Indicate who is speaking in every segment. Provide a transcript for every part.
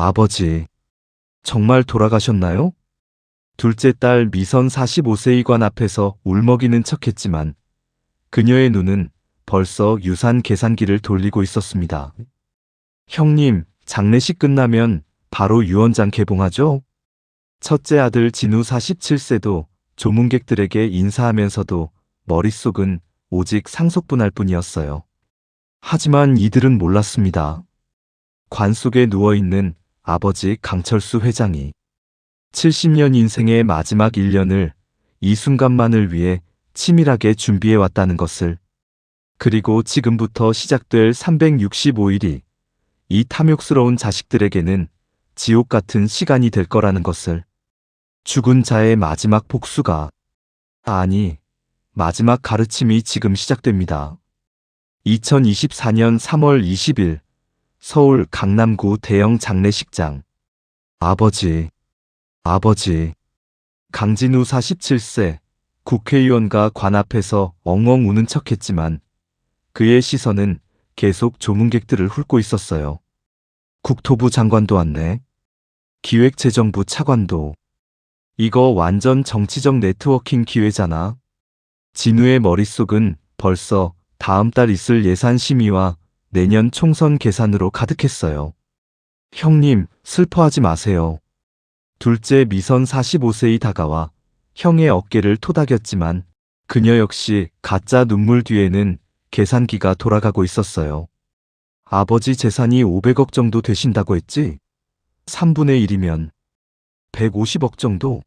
Speaker 1: 아버지, 정말 돌아가셨나요? 둘째 딸 미선 45세의관 앞에서 울먹이는 척했지만 그녀의 눈은 벌써 유산 계산기를 돌리고 있었습니다. 형님, 장례식 끝나면 바로 유언장 개봉하죠? 첫째 아들 진우 47세도 조문객들에게 인사하면서도 머릿속은 오직 상속분할 뿐이었어요. 하지만 이들은 몰랐습니다. 관 속에 누워있는 아버지 강철수 회장이 70년 인생의 마지막 1년을 이 순간만을 위해 치밀하게 준비해왔다는 것을, 그리고 지금부터 시작될 365일이 이 탐욕스러운 자식들에게는 지옥 같은 시간이 될 거라는 것을, 죽은 자의 마지막 복수가, 아니, 마지막 가르침이 지금 시작됩니다. 2024년 3월 20일 서울 강남구 대형 장례식장. 아버지, 강진우 47세 국회의원과 관 앞에서 엉엉 우는 척했지만 그의 시선은 계속 조문객들을 훑고 있었어요. 국토부 장관도 왔네. 기획재정부 차관도. 이거 완전 정치적 네트워킹 기회잖아. 진우의 머릿속은 벌써 다음 달 있을 예산 심의와 내년 총선 계산으로 가득했어요. 형님, 슬퍼하지 마세요. 둘째 미선 45세이 다가와 형의 어깨를 토닥였지만 그녀 역시 가짜 눈물 뒤에는 계산기가 돌아가고 있었어요. 아버지 재산이 500억 정도 되신다고 했지? 3분의 1이면 150억 정도?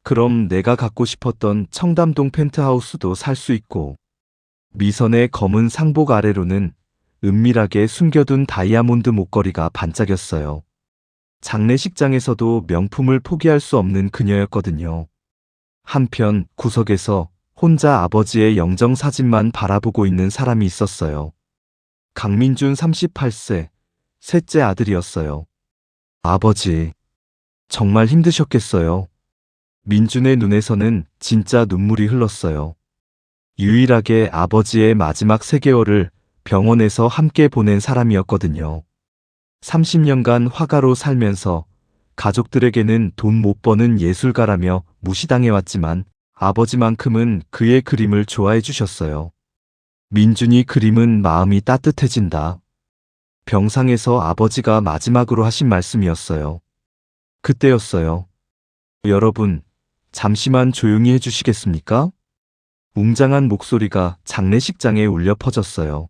Speaker 1: 그럼 내가 갖고 싶었던 청담동 펜트하우스도 살 수 있고, 미선의 검은 상복 아래로는 은밀하게 숨겨둔 다이아몬드 목걸이가 반짝였어요. 장례식장에서도 명품을 포기할 수 없는 그녀였거든요. 한편 구석에서 혼자 아버지의 영정사진만 바라보고 있는 사람이 있었어요. 강민준 38세, 셋째 아들이었어요. 아버지, 정말 힘드셨겠어요. 민준의 눈에서는 진짜 눈물이 흘렀어요. 유일하게 아버지의 마지막 3개월을 병원에서 함께 보낸 사람이었거든요. 30년간 화가로 살면서 가족들에게는 돈 못 버는 예술가라며 무시당해왔지만 아버지만큼은 그의 그림을 좋아해 주셨어요. 민준이 그림은 마음이 따뜻해진다. 병상에서 아버지가 마지막으로 하신 말씀이었어요. 그때였어요. 여러분, 잠시만 조용히 해주시겠습니까? 웅장한 목소리가 장례식장에 울려 퍼졌어요.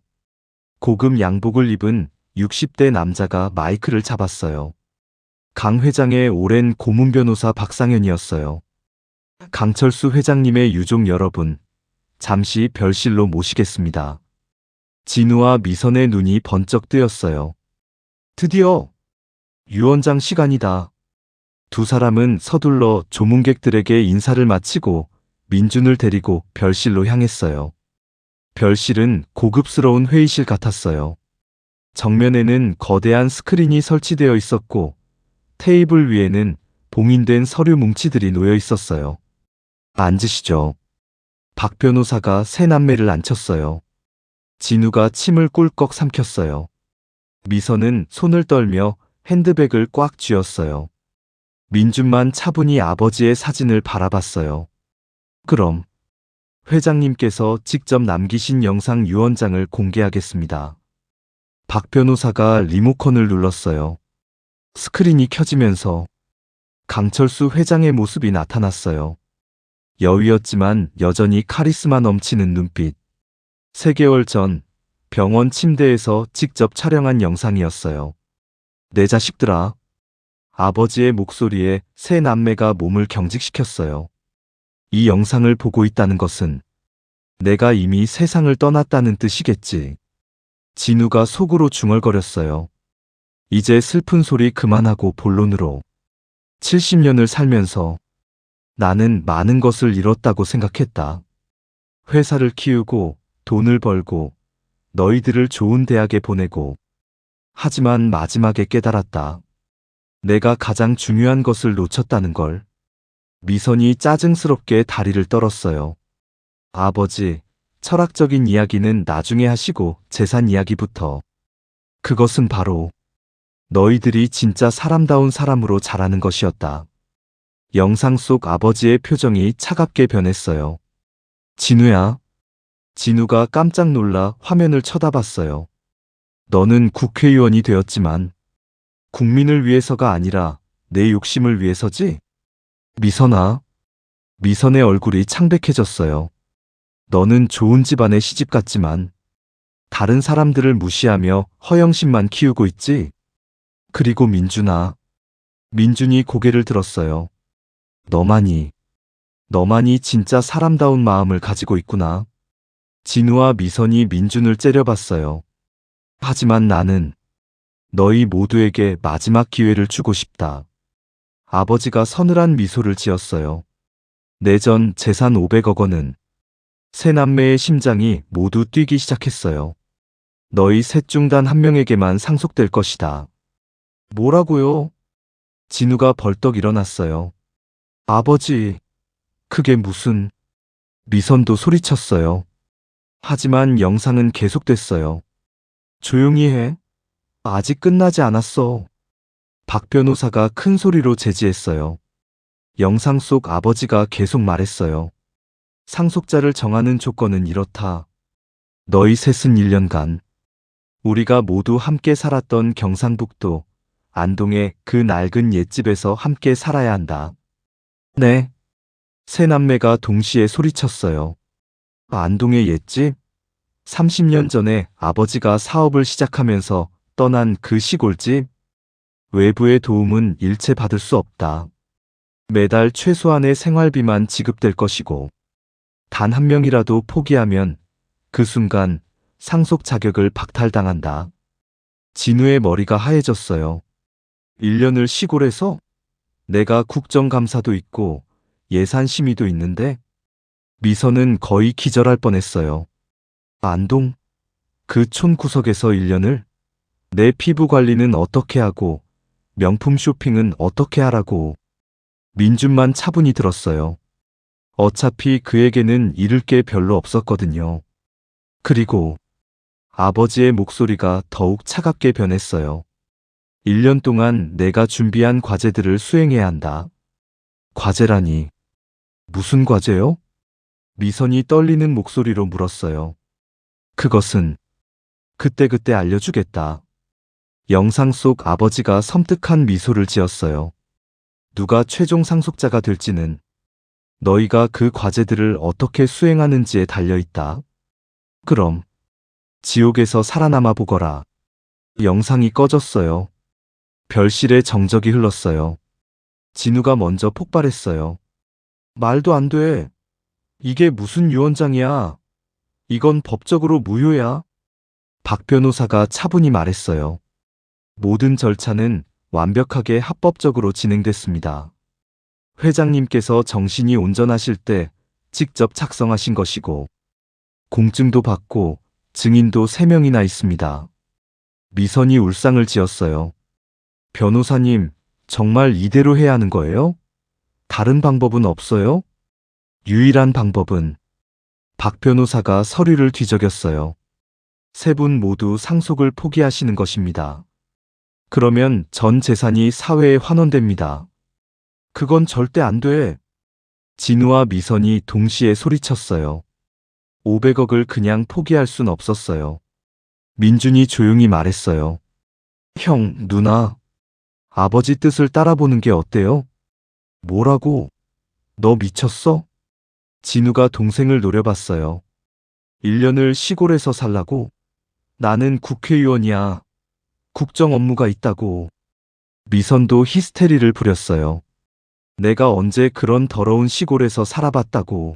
Speaker 1: 고급 양복을 입은 60대 남자가 마이크를 잡았어요. 강 회장의 오랜 고문 변호사 박상현이었어요. 강철수 회장님의 유족 여러분, 잠시 별실로 모시겠습니다. 진우와 미선의 눈이 번쩍 뜨였어요. 드디어 유언장 시간이다. 두 사람은 서둘러 조문객들에게 인사를 마치고 민준을 데리고 별실로 향했어요. 별실은 고급스러운 회의실 같았어요. 정면에는 거대한 스크린이 설치되어 있었고 테이블 위에는 봉인된 서류 뭉치들이 놓여 있었어요. 앉으시죠. 박 변호사가 새 남매를 앉혔어요. 진우가 침을 꿀꺽 삼켰어요. 미선은 손을 떨며 핸드백을 꽉 쥐었어요. 민준만 차분히 아버지의 사진을 바라봤어요. 그럼 회장님께서 직접 남기신 영상 유언장을 공개하겠습니다. 박 변호사가 리모컨을 눌렀어요. 스크린이 켜지면서 강철수 회장의 모습이 나타났어요. 여위였지만 여전히 카리스마 넘치는 눈빛. 3개월 전 병원 침대에서 직접 촬영한 영상이었어요. 내 자식들아. 아버지의 목소리에 새 남매가 몸을 경직시켰어요. 이 영상을 보고 있다는 것은 내가 이미 세상을 떠났다는 뜻이겠지. 진우가 속으로 중얼거렸어요. 이제 슬픈 소리 그만하고 본론으로. 70년을 살면서 나는 많은 것을 잃었다고 생각했다. 회사를 키우고 돈을 벌고 너희들을 좋은 대학에 보내고. 하지만 마지막에 깨달았다. 내가 가장 중요한 것을 놓쳤다는 걸. 미선이 짜증스럽게 다리를 떨었어요. 아버지, 철학적인 이야기는 나중에 하시고 재산 이야기부터. 그것은 바로 너희들이 진짜 사람다운 사람으로 자라는 것이었다. 영상 속 아버지의 표정이 차갑게 변했어요. 진우야. 진우가 깜짝 놀라 화면을 쳐다봤어요. 너는 국회의원이 되었지만 국민을 위해서가 아니라 내 욕심을 위해서지? 미선아. 미선의 얼굴이 창백해졌어요. 너는 좋은 집안의 시집 같지만 다른 사람들을 무시하며 허영심만 키우고 있지? 그리고 민준아. 민준이 고개를 들었어요. 너만이 진짜 사람다운 마음을 가지고 있구나. 진우와 미선이 민준을 째려봤어요. 하지만 나는 너희 모두에게 마지막 기회를 주고 싶다. 아버지가 서늘한 미소를 지었어요. 내전 재산 500억 원은 세 남매의 심장이 모두 뛰기 시작했어요. 너희 셋 중 단 한 명에게만 상속될 것이다. 뭐라고요? 진우가 벌떡 일어났어요. 아버지, 그게 무슨... 미선도 소리쳤어요. 하지만 영상은 계속됐어요. 조용히 해. 아직 끝나지 않았어. 박 변호사가 큰 소리로 제지했어요. 영상 속 아버지가 계속 말했어요. 상속자를 정하는 조건은 이렇다. 너희 셋은 1년간 우리가 모두 함께 살았던 경상북도 안동의 그 낡은 옛집에서 함께 살아야 한다. 네. 세 남매가 동시에 소리쳤어요. 안동의 옛집? 30년 전에 아버지가 사업을 시작하면서 떠난 그 시골집? 외부의 도움은 일체 받을 수 없다. 매달 최소한의 생활비만 지급될 것이고 단 한 명이라도 포기하면 그 순간 상속 자격을 박탈당한다. 진우의 머리가 하얘졌어요. 1년을 시골에서? 내가 국정감사도 있고 예산심의도 있는데? 미선은 거의 기절할 뻔했어요. 안동? 그 촌 구석에서 1년을? 내 피부 관리는 어떻게 하고 명품 쇼핑은 어떻게 하라고. 민준만 차분히 들었어요. 어차피 그에게는 잃을 게 별로 없었거든요. 그리고 아버지의 목소리가 더욱 차갑게 변했어요. 1년 동안 내가 준비한 과제들을 수행해야 한다. 과제라니. 무슨 과제요? 미선이 떨리는 목소리로 물었어요. 그것은 그때그때 알려주겠다. 영상 속 아버지가 섬뜩한 미소를 지었어요. 누가 최종 상속자가 될지는 너희가 그 과제들을 어떻게 수행하는지에 달려있다. 그럼 지옥에서 살아남아 보거라. 영상이 꺼졌어요. 별실의 정적이 흘렀어요. 진우가 먼저 폭발했어요. 말도 안 돼. 이게 무슨 유언장이야. 이건 법적으로 무효야. 박 변호사가 차분히 말했어요. 모든 절차는 완벽하게 합법적으로 진행됐습니다. 회장님께서 정신이 온전하실 때 직접 작성하신 것이고 공증도 받고 증인도 3명이나 있습니다. 미선이 울상을 지었어요. 변호사님, 정말 이대로 해야 하는 거예요? 다른 방법은 없어요? 유일한 방법은 박 변호사가 서류를 뒤적였어요. 세 분 모두 상속을 포기하시는 것입니다. 그러면 전 재산이 사회에 환원됩니다. 그건 절대 안 돼. 진우와 미선이 동시에 소리쳤어요. 500억을 그냥 포기할 순 없었어요. 민준이 조용히 말했어요. 형, 누나, 아버지 뜻을 따라보는 게 어때요? 뭐라고? 너 미쳤어? 진우가 동생을 노려봤어요. 1년을 시골에서 살라고? 나는 국회의원이야. 국정 업무가 있다고. 미선도 히스테리를 부렸어요. 내가 언제 그런 더러운 시골에서 살아봤다고.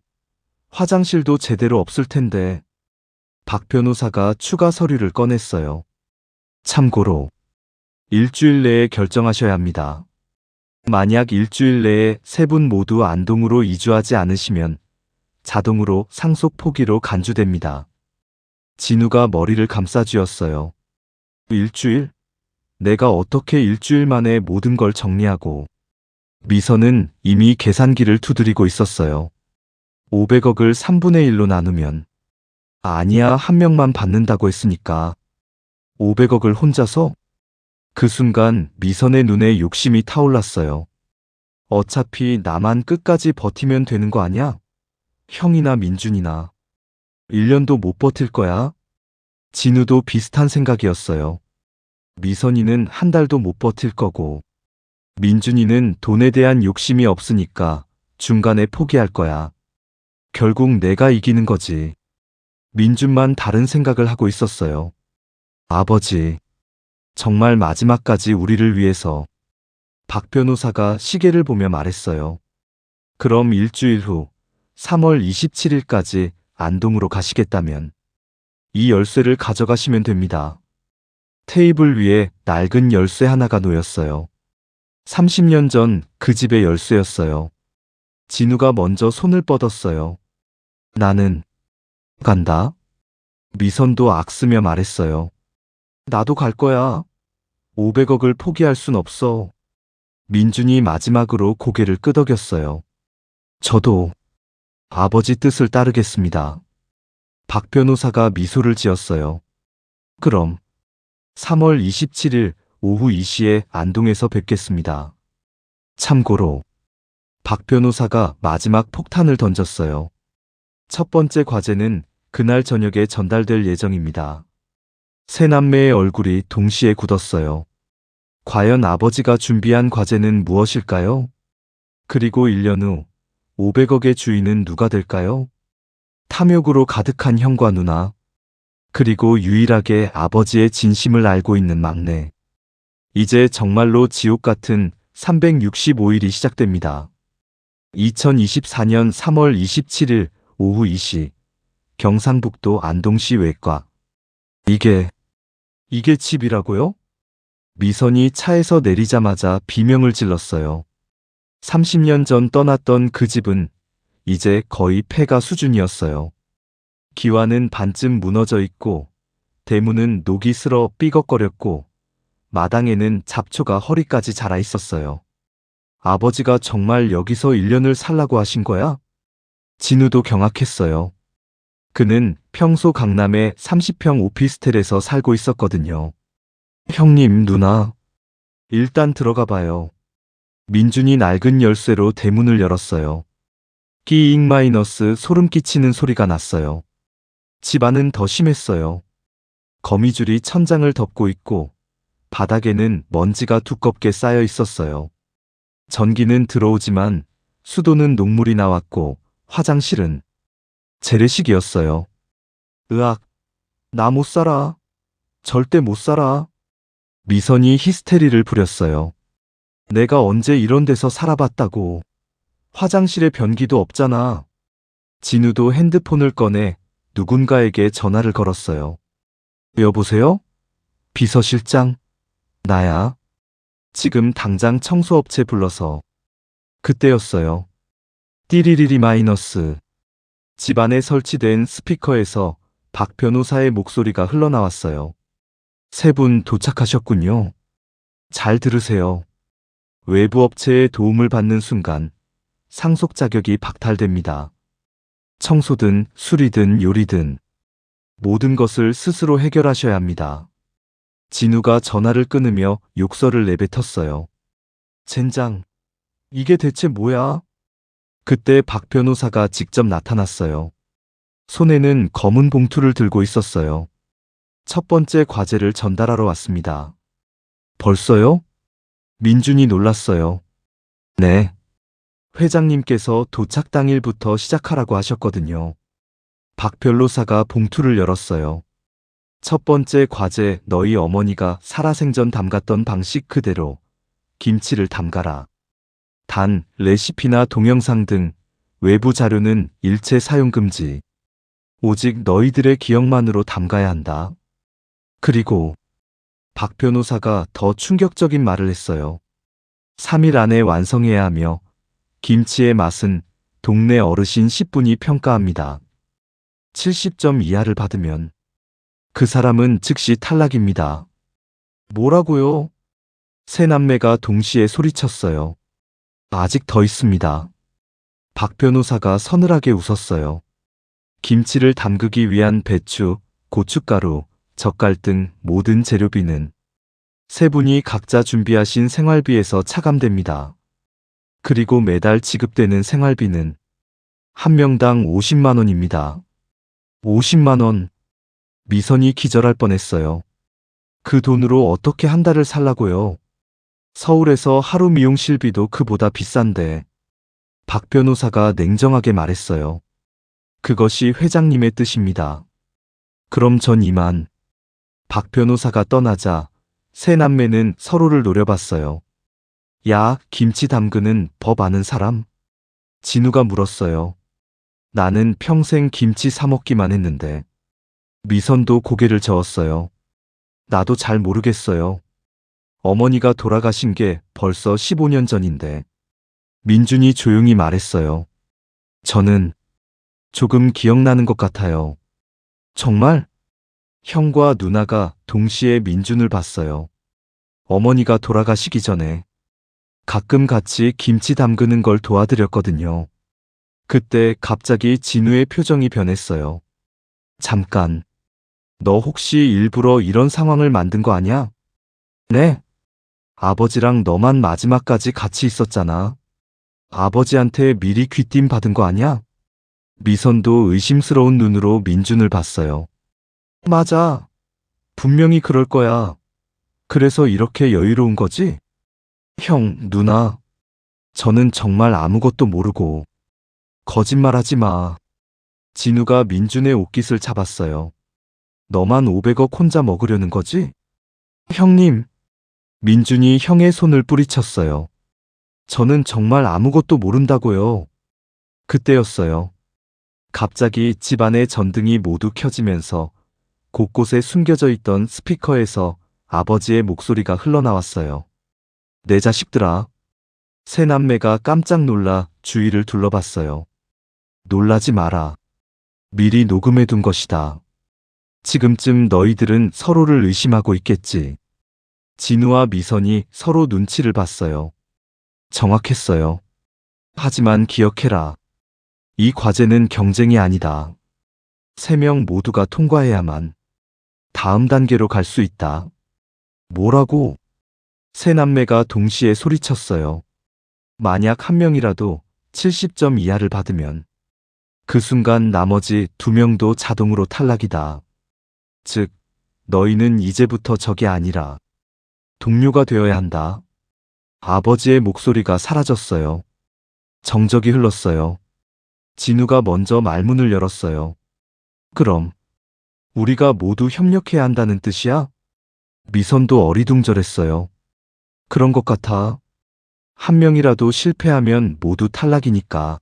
Speaker 1: 화장실도 제대로 없을 텐데. 박 변호사가 추가 서류를 꺼냈어요. 참고로 일주일 내에 결정하셔야 합니다. 만약 일주일 내에 세 분 모두 안동으로 이주하지 않으시면 자동으로 상속 포기로 간주됩니다. 진우가 머리를 감싸쥐었어요. 일주일? 내가 어떻게 일주일 만에 모든 걸 정리하고. 미선은 이미 계산기를 두드리고 있었어요. 500억을 3분의 1로 나누면. 아니야, 한 명만 받는다고 했으니까. 500억을 혼자서? 그 순간 미선의 눈에 욕심이 타올랐어요. 어차피 나만 끝까지 버티면 되는 거 아냐? 형이나 민준이나 1년도 못 버틸 거야. 진우도 비슷한 생각이었어요. 미선이는 한 달도 못 버틸 거고, 민준이는 돈에 대한 욕심이 없으니까 중간에 포기할 거야. 결국 내가 이기는 거지. 민준만 다른 생각을 하고 있었어요. 아버지, 정말 마지막까지 우리를 위해서. 박 변호사가 시계를 보며 말했어요. 그럼 일주일 후 3월 27일까지 안동으로 가시겠다면 이 열쇠를 가져가시면 됩니다. 테이블 위에 낡은 열쇠 하나가 놓였어요. 30년 전 그 집의 열쇠였어요. 진우가 먼저 손을 뻗었어요. 나는 간다. 미선도 악쓰며 말했어요. 나도 갈 거야. 500억을 포기할 순 없어. 민준이 마지막으로 고개를 끄덕였어요. 저도 아버지 뜻을 따르겠습니다. 박 변호사가 미소를 지었어요. 그럼 3월 27일 오후 2시에 안동에서 뵙겠습니다. 참고로 박 변호사가 마지막 폭탄을 던졌어요. 첫 번째 과제는 그날 저녁에 전달될 예정입니다. 세 남매의 얼굴이 동시에 굳었어요. 과연 아버지가 준비한 과제는 무엇일까요? 그리고 1년 후 500억의 주인은 누가 될까요? 탐욕으로 가득한 형과 누나, 그리고 유일하게 아버지의 진심을 알고 있는 막내. 이제 정말로 지옥 같은 365일이 시작됩니다. 2024년 3월 27일 오후 2시 경상북도 안동시 외과. 이게 집이라고요? 미선이 차에서 내리자마자 비명을 질렀어요. 30년 전 떠났던 그 집은 이제 거의 폐가 수준이었어요. 기와는 반쯤 무너져 있고 대문은 녹이 슬어 삐걱거렸고 마당에는 잡초가 허리까지 자라 있었어요. 아버지가 정말 여기서 1년을 살라고 하신 거야? 진우도 경악했어요. 그는 평소 강남의 30평 오피스텔에서 살고 있었거든요. 형님, 누나, 일단 들어가 봐요. 민준이 낡은 열쇠로 대문을 열었어요. 끼잉 마이너스 소름 끼치는 소리가 났어요. 집 안은 더 심했어요. 거미줄이 천장을 덮고 있고 바닥에는 먼지가 두껍게 쌓여 있었어요. 전기는 들어오지만 수도는 녹물이 나왔고 화장실은 재래식이었어요. 으악, 나 못 살아. 절대 못 살아. 미선이 히스테리를 부렸어요. 내가 언제 이런 데서 살아봤다고. 화장실에 변기도 없잖아. 진우도 핸드폰을 꺼내 누군가에게 전화를 걸었어요. 여보세요? 비서실장? 나야. 지금 당장 청소업체 불러서. 그때였어요. 띠리리리 마이너스. 집안에 설치된 스피커에서 박 변호사의 목소리가 흘러나왔어요. 세 분 도착하셨군요. 잘 들으세요. 외부 업체의 도움을 받는 순간 상속 자격이 박탈됩니다. 청소든 수리든 요리든 모든 것을 스스로 해결하셔야 합니다. 진우가 전화를 끊으며 욕설을 내뱉었어요. 젠장, 이게 대체 뭐야? 그때 박 변호사가 직접 나타났어요. 손에는 검은 봉투를 들고 있었어요. 첫 번째 과제를 전달하러 왔습니다. 벌써요? 민준이 놀랐어요. 네. 회장님께서 도착 당일부터 시작하라고 하셨거든요. 박 변호사가 봉투를 열었어요. 첫 번째 과제, 너희 어머니가 살아생전 담갔던 방식 그대로 김치를 담가라. 단, 레시피나 동영상 등 외부 자료는 일체 사용 금지. 오직 너희들의 기억만으로 담가야 한다. 그리고 박 변호사가 더 충격적인 말을 했어요. 3일 안에 완성해야 하며 김치의 맛은 동네 어르신 10분이 평가합니다. 70점 이하를 받으면 그 사람은 즉시 탈락입니다. 뭐라고요? 세 남매가 동시에 소리쳤어요. 아직 더 있습니다. 박 변호사가 서늘하게 웃었어요. 김치를 담그기 위한 배추, 고춧가루, 젓갈 등 모든 재료비는 세 분이 각자 준비하신 생활비에서 차감됩니다. 그리고 매달 지급되는 생활비는 한 명당 50만 원입니다. 50만 원. 미선이 기절할 뻔했어요. 그 돈으로 어떻게 한 달을 살라고요? 서울에서 하루 미용실비도 그보다 비싼데. 박 변호사가 냉정하게 말했어요. 그것이 회장님의 뜻입니다. 그럼 전 이만. 박 변호사가 떠나자 세 남매는 서로를 노려봤어요. 야, 김치 담그는 법 아는 사람? 진우가 물었어요. 나는 평생 김치 사 먹기만 했는데. 미선도 고개를 저었어요. 나도 잘 모르겠어요. 어머니가 돌아가신 게 벌써 15년 전인데. 민준이 조용히 말했어요. 저는 조금 기억나는 것 같아요. 정말? 형과 누나가 동시에 민준을 봤어요. 어머니가 돌아가시기 전에 가끔 같이 김치 담그는 걸 도와드렸거든요. 그때 갑자기 진우의 표정이 변했어요. 잠깐. 너 혹시 일부러 이런 상황을 만든 거 아니야? 네. 아버지랑 너만 마지막까지 같이 있었잖아. 아버지한테 미리 귀띔 받은 거 아니야? 미선도 의심스러운 눈으로 민준을 봤어요. 맞아. 분명히 그럴 거야. 그래서 이렇게 여유로운 거지? 형, 누나. 저는 정말 아무것도 모르고. 거짓말하지 마. 진우가 민준의 옷깃을 잡았어요. 너만 500억 혼자 먹으려는 거지? 형님. 민준이 형의 손을 뿌리쳤어요. 저는 정말 아무것도 모른다고요. 그때였어요. 갑자기 집안의 전등이 모두 켜지면서 곳곳에 숨겨져 있던 스피커에서 아버지의 목소리가 흘러나왔어요. 내 자식들아. 세 남매가 깜짝 놀라 주위를 둘러봤어요. 놀라지 마라. 미리 녹음해둔 것이다. 지금쯤 너희들은 서로를 의심하고 있겠지. 진우와 미선이 서로 눈치를 봤어요. 정확했어요. 하지만 기억해라. 이 과제는 경쟁이 아니다. 세 명 모두가 통과해야만 다음 단계로 갈 수 있다. 뭐라고? 세 남매가 동시에 소리쳤어요. 만약 한 명이라도 70점 이하를 받으면 그 순간 나머지 두 명도 자동으로 탈락이다. 즉, 너희는 이제부터 적이 아니라 동료가 되어야 한다. 아버지의 목소리가 사라졌어요. 정적이 흘렀어요. 진우가 먼저 말문을 열었어요. 그럼 우리가 모두 협력해야 한다는 뜻이야? 미선도 어리둥절했어요. 그런 것 같아. 한 명이라도 실패하면 모두 탈락이니까.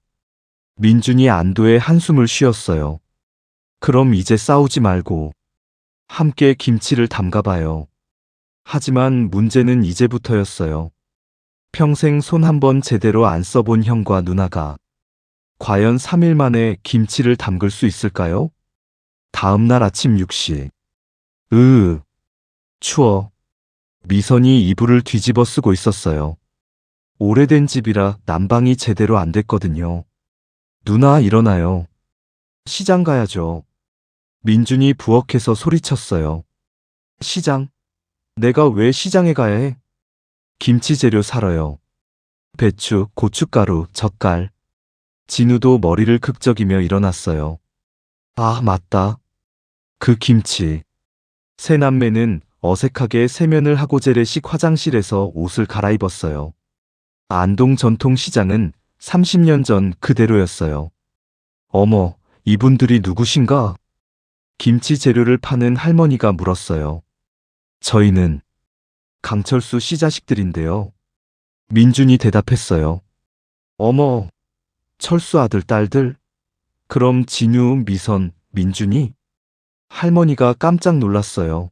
Speaker 1: 민준이 안도의 한숨을 쉬었어요. 그럼 이제 싸우지 말고 함께 김치를 담가봐요. 하지만 문제는 이제부터였어요. 평생 손 한 번 제대로 안 써본 형과 누나가 과연 3일 만에 김치를 담글 수 있을까요? 다음 날 아침 6시. 추워. 미선이 이불을 뒤집어 쓰고 있었어요. 오래된 집이라 난방이 제대로 안 됐거든요. 누나 일어나요. 시장 가야죠. 민준이 부엌에서 소리쳤어요. 시장? 내가 왜 시장에 가야 해? 김치 재료 사러요. 배추, 고춧가루, 젓갈. 진우도 머리를 극적이며 일어났어요. 아, 맞다. 그 김치. 세 남매는 어색하게 세면을 하고 재래식 화장실에서 옷을 갈아입었어요. 안동 전통시장은 30년 전 그대로였어요. 어머, 이분들이 누구신가? 김치 재료를 파는 할머니가 물었어요. 저희는 강철수 씨 자식들인데요. 민준이 대답했어요. 어머, 철수 아들 딸들? 그럼 진유, 미선, 민준이? 할머니가 깜짝 놀랐어요.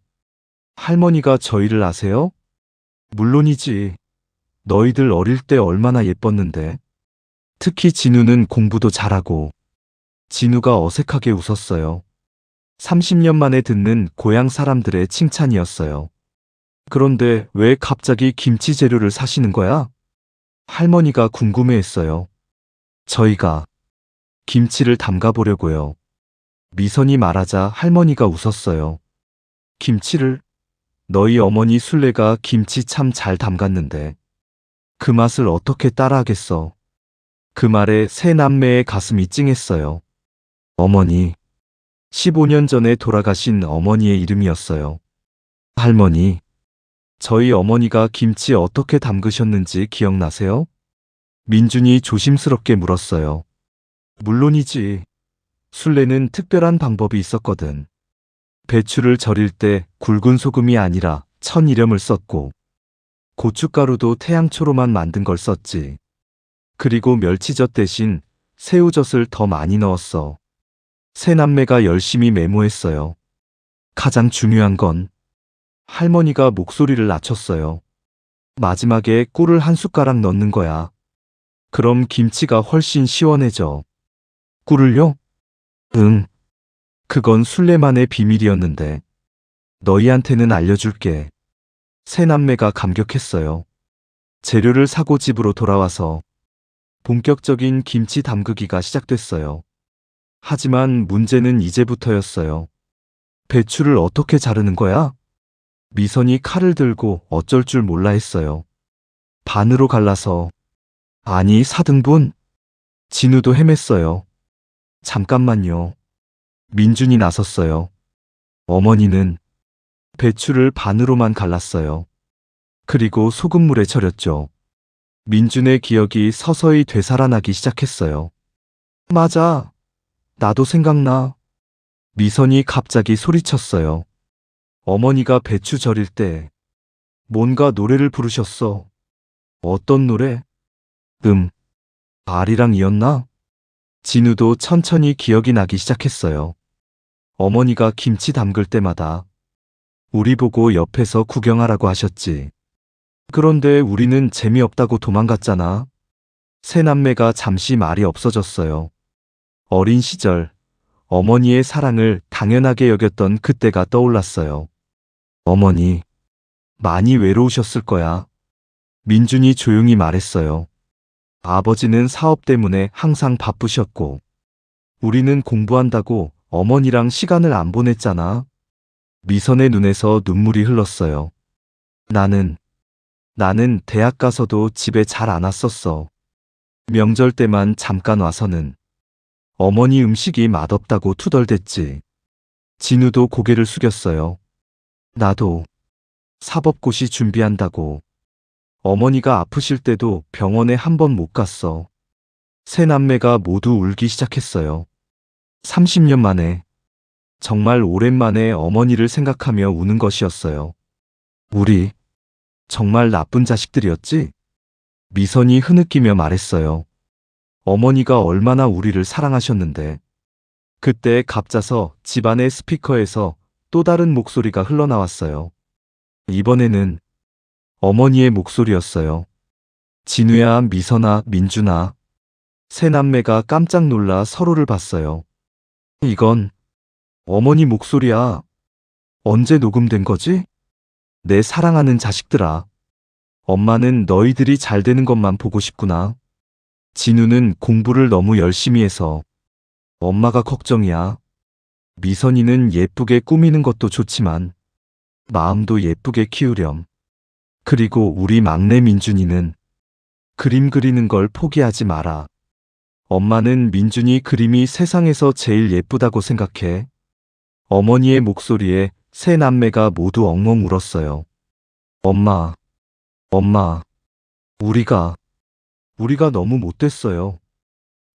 Speaker 1: 할머니가 저희를 아세요? 물론이지. 너희들 어릴 때 얼마나 예뻤는데. 특히 진우는 공부도 잘하고. 진우가 어색하게 웃었어요. 30년 만에 듣는 고향 사람들의 칭찬이었어요. 그런데 왜 갑자기 김치 재료를 사시는 거야? 할머니가 궁금해했어요. 저희가 김치를 담가 보려고요. 미선이 말하자 할머니가 웃었어요. 김치를? 너희 어머니 술래가 김치 참 잘 담갔는데 그 맛을 어떻게 따라하겠어. 그 말에 세 남매의 가슴이 찡했어요. 어머니, 15년 전에 돌아가신 어머니의 이름이었어요. 할머니, 저희 어머니가 김치 어떻게 담그셨는지 기억나세요? 민준이 조심스럽게 물었어요. 물론이지. 술래는 특별한 방법이 있었거든. 배추를 절일 때 굵은 소금이 아니라 천일염을 썼고, 고춧가루도 태양초로만 만든 걸 썼지. 그리고 멸치젓 대신 새우젓을 더 많이 넣었어. 세 남매가 열심히 메모했어요. 가장 중요한 건 할머니가 목소리를 낮췄어요. 마지막에 꿀을 한 숟가락 넣는 거야. 그럼 김치가 훨씬 시원해져. 꿀을요? 응. 그건 술래만의 비밀이었는데. 너희한테는 알려줄게. 세 남매가 감격했어요. 재료를 사고 집으로 돌아와서 본격적인 김치 담그기가 시작됐어요. 하지만 문제는 이제부터였어요. 배추를 어떻게 자르는 거야? 미선이 칼을 들고 어쩔 줄 몰라 했어요. 반으로 갈라서. 아니, 4등분? 진우도 헤맸어요. 잠깐만요. 민준이 나섰어요. 어머니는 배추를 반으로만 갈랐어요. 그리고 소금물에 절였죠. 민준의 기억이 서서히 되살아나기 시작했어요. 맞아. 나도 생각나. 미선이 갑자기 소리쳤어요. 어머니가 배추 절일 때 뭔가 노래를 부르셨어. 어떤 노래? 아리랑이었나? 진우도 천천히 기억이 나기 시작했어요. 어머니가 김치 담글 때마다 우리 보고 옆에서 구경하라고 하셨지. 그런데 우리는 재미없다고 도망갔잖아. 세 남매가 잠시 말이 없어졌어요. 어린 시절, 어머니의 사랑을 당연하게 여겼던 그때가 떠올랐어요. 어머니, 많이 외로우셨을 거야. 민준이 조용히 말했어요. 아버지는 사업 때문에 항상 바쁘셨고, 우리는 공부한다고 어머니랑 시간을 안 보냈잖아. 미선의 눈에서 눈물이 흘렀어요. 나는 대학 가서도 집에 잘 안 왔었어. 명절 때만 잠깐 와서는 어머니 음식이 맛없다고 투덜댔지. 진우도 고개를 숙였어요. 나도 사법고시 준비한다고. 어머니가 아프실 때도 병원에 한 번 못 갔어. 세 남매가 모두 울기 시작했어요. 30년 만에, 정말 오랜만에 어머니를 생각하며 우는 것이었어요. 우리 정말 나쁜 자식들이었지? 미선이 흐느끼며 말했어요. 어머니가 얼마나 우리를 사랑하셨는데. 그때 갑자서 집안의 스피커에서 또 다른 목소리가 흘러나왔어요. 이번에는 어머니의 목소리였어요. 진우야, 미선아, 민준아. 세 남매가 깜짝 놀라 서로를 봤어요. 이건 어머니 목소리야. 언제 녹음된 거지? 내 사랑하는 자식들아. 엄마는 너희들이 잘 되는 것만 보고 싶구나. 진우는 공부를 너무 열심히 해서 엄마가 걱정이야. 미선이는 예쁘게 꾸미는 것도 좋지만 마음도 예쁘게 키우렴. 그리고 우리 막내 민준이는 그림 그리는 걸 포기하지 마라. 엄마는 민준이 그림이 세상에서 제일 예쁘다고 생각해. 어머니의 목소리에 세 남매가 모두 엉엉 울었어요. 엄마, 우리가 너무 못됐어요.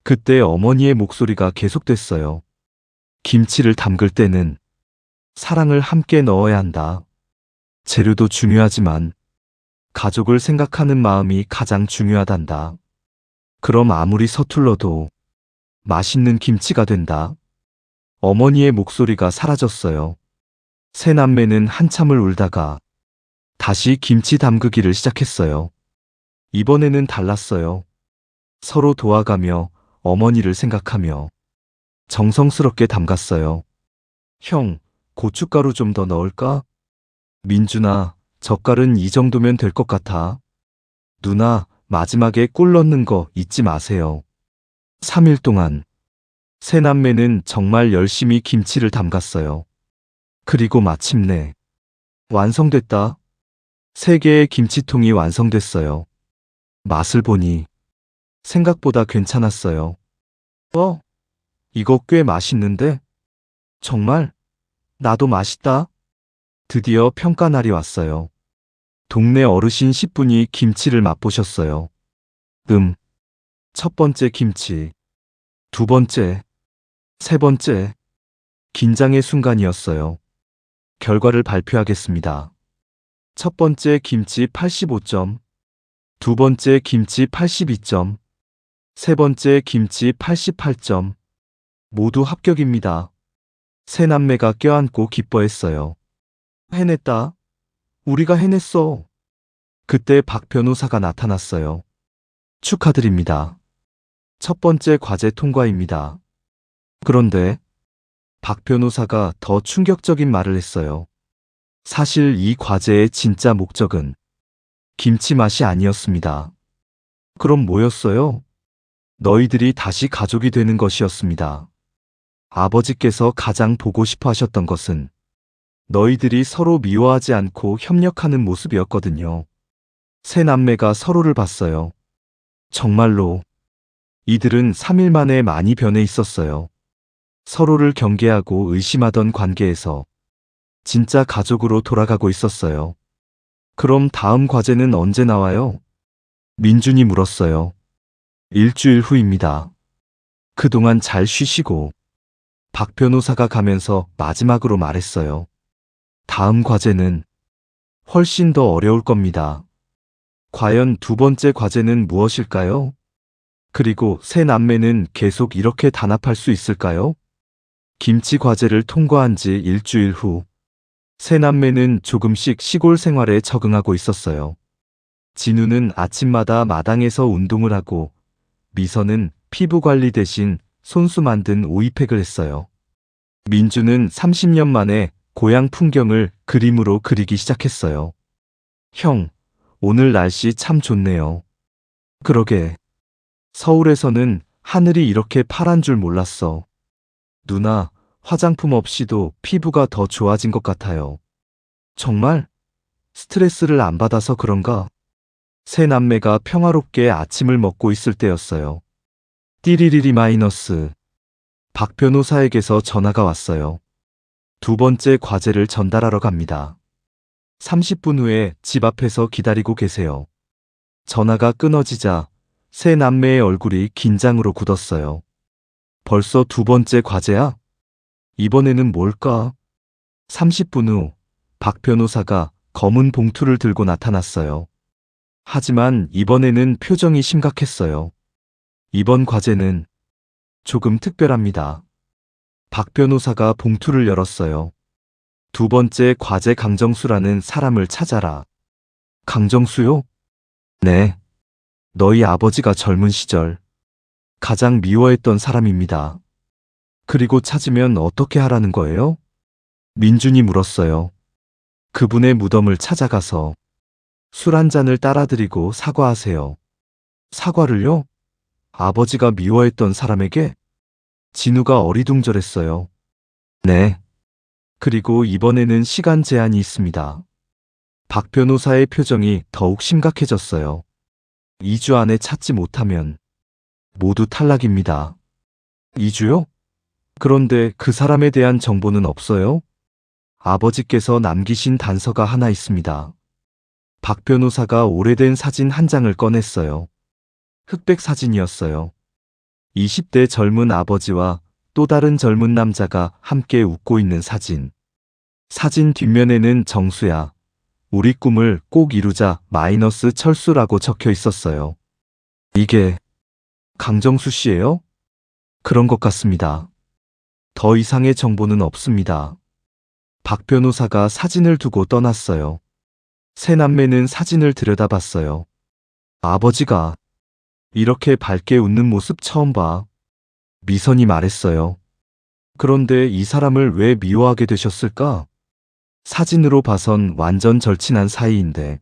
Speaker 1: 그때 어머니의 목소리가 계속됐어요. 김치를 담글 때는 사랑을 함께 넣어야 한다. 재료도 중요하지만 가족을 생각하는 마음이 가장 중요하단다. 그럼 아무리 서툴러도 맛있는 김치가 된다. 어머니의 목소리가 사라졌어요. 세 남매는 한참을 울다가 다시 김치 담그기를 시작했어요. 이번에는 달랐어요. 서로 도와가며 어머니를 생각하며 정성스럽게 담갔어요. 형, 고춧가루 좀 더 넣을까? 민준아, 젓갈은 이 정도면 될 것 같아. 누나, 마지막에 꿀 넣는 거 잊지 마세요. 3일 동안 세 남매는 정말 열심히 김치를 담갔어요. 그리고 마침내 완성됐다. 3개의 김치통이 완성됐어요. 맛을 보니 생각보다 괜찮았어요. 이거 꽤 맛있는데? 정말? 나도 맛있다. 드디어 평가 날이 왔어요. 동네 어르신 10분이 김치를 맛보셨어요. 첫 번째 김치, 두 번째, 세 번째. 긴장의 순간이었어요. 결과를 발표하겠습니다. 첫 번째 김치 85점, 두 번째 김치 82점, 세 번째 김치 88점. 모두 합격입니다. 세 남매가 껴안고 기뻐했어요. 해냈다. 우리가 해냈어. 그때 박 변호사가 나타났어요. 축하드립니다. 첫 번째 과제 통과입니다. 그런데 박 변호사가 더 충격적인 말을 했어요. 사실 이 과제의 진짜 목적은 김치 맛이 아니었습니다. 그럼 뭐였어요? 너희들이 다시 가족이 되는 것이었습니다. 아버지께서 가장 보고 싶어 하셨던 것은 너희들이 서로 미워하지 않고 협력하는 모습이었거든요. 세 남매가 서로를 봤어요. 정말로 이들은 3일 만에 많이 변해 있었어요. 서로를 경계하고 의심하던 관계에서 진짜 가족으로 돌아가고 있었어요. 그럼 다음 과제는 언제 나와요? 민준이 물었어요. 일주일 후입니다. 그동안 잘 쉬시고. 박 변호사가 가면서 마지막으로 말했어요. 다음 과제는 훨씬 더 어려울 겁니다. 과연 두 번째 과제는 무엇일까요? 그리고 세 남매는 계속 이렇게 단합할 수 있을까요? 김치 과제를 통과한 지 일주일 후, 세 남매는 조금씩 시골 생활에 적응하고 있었어요. 진우는 아침마다 마당에서 운동을 하고, 미선은 피부 관리 대신 손수 만든 오이팩을 했어요. 민주는 30년 만에 고향 풍경을 그림으로 그리기 시작했어요. 형, 오늘 날씨 참 좋네요. 그러게. 서울에서는 하늘이 이렇게 파란 줄 몰랐어. 누나, 화장품 없이도 피부가 더 좋아진 것 같아요. 정말? 스트레스를 안 받아서 그런가? 세 남매가 평화롭게 아침을 먹고 있을 때였어요. 띠리리리 마이너스. 박 변호사에게서 전화가 왔어요. 두 번째 과제를 전달하러 갑니다. 30분 후에 집 앞에서 기다리고 계세요. 전화가 끊어지자 세 남매의 얼굴이 긴장으로 굳었어요. 벌써 두 번째 과제야? 이번에는 뭘까? 30분 후 박 변호사가 검은 봉투를 들고 나타났어요. 하지만 이번에는 표정이 심각했어요. 이번 과제는 조금 특별합니다. 박 변호사가 봉투를 열었어요. 두 번째 과제 강정수라는 사람을 찾아라. 강정수요? 네. 너희 아버지가 젊은 시절 가장 미워했던 사람입니다. 그리고 찾으면 어떻게 하라는 거예요? 민준이 물었어요. 그분의 무덤을 찾아가서 술 한 잔을 따라드리고 사과하세요. 사과를요? 아버지가 미워했던 사람에게? 진우가 어리둥절했어요. 네. 그리고 이번에는 시간 제한이 있습니다. 박 변호사의 표정이 더욱 심각해졌어요. 2주 안에 찾지 못하면 모두 탈락입니다. 2주요? 그런데 그 사람에 대한 정보는 없어요? 아버지께서 남기신 단서가 하나 있습니다. 박 변호사가 오래된 사진 한 장을 꺼냈어요. 흑백 사진이었어요. 20대 젊은 아버지와 또 다른 젊은 남자가 함께 웃고 있는 사진. 사진 뒷면에는 정수야. 우리 꿈을 꼭 이루자 마이너스 철수라고 적혀 있었어요. 이게 강정수 씨예요? 그런 것 같습니다. 더 이상의 정보는 없습니다. 박 변호사가 사진을 두고 떠났어요. 세 남매는 사진을 들여다봤어요. 아버지가 이렇게 밝게 웃는 모습 처음 봐. 미선이 말했어요. 그런데 이 사람을 왜 미워하게 되셨을까? 사진으로 봐선 완전 절친한 사이인데.